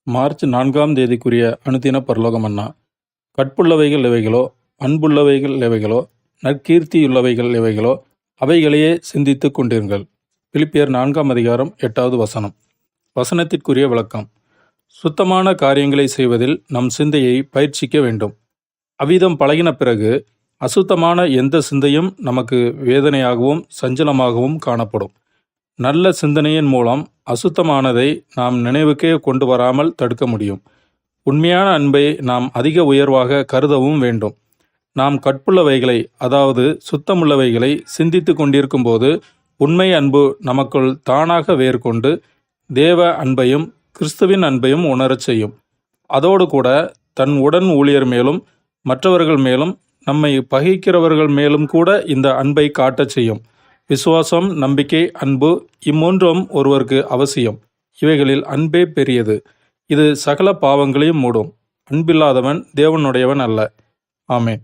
March 4ஆம் தேதிக்குரிய அனுதின பரலோக மன்னா. கற்புள்ளவைகள் எவைகளோ, அன்புள்ளவைகள் எவைகளோ, நற்கீர்த்தியுள்ளவைகள் எவைகளோ, அவைகளையே சிந்தித்துக் கொண்டிருங்கள். பிலிப்பியர் 4ஆம் அதிகாரம் 8வது வசனம். வசனத்திற்குரிய விளக்கம். சுத்தமான காரியங்களை செய்வதில் நம் சிந்தையை பயிற்சிக்க வேண்டும். அவ்விதம் பழகின பிறகு அசுத்தமான எந்த சிந்தையும் நமக்கு வேதனையாகவும் சஞ்சலமாகவும் காணப்படும். நல்ல சிந்தனையின் மூலம் அசுத்தமானதை நாம் நினைவுக்கே கொண்டு வராமல் தடுக்க முடியும். உண்மையான அன்பை நாம் அதிக உயர்வாக கருதவும் வேண்டும். நாம் கற்புள்ளவைகளை, அதாவது சுத்தமுள்ளவைகளை சிந்தித்து கொண்டிருக்கும்போது உண்மை அன்பு நமக்குள் தானாக வேர்கொண்டு தேவ அன்பையும் கிறிஸ்துவின் அன்பையும் உணரச் செய்யும். அதோடு கூட தன் உடன் ஊழியர் மேலும் மற்றவர்கள் மேலும் நம்மை பகைக்கிறவர்கள் மேலும் கூட இந்த அன்பை காட்டச் செய்யும். விசுவாசம், நம்பிக்கை, அன்பு இம்மூன்றும் ஒருவருக்கு அவசியம். இவைகளில் அன்பே பெரியது. இது சகல பாவங்களையும் மூடும். அன்பில்லாதவன் தேவனுடையவன் அல்ல. ஆமென்.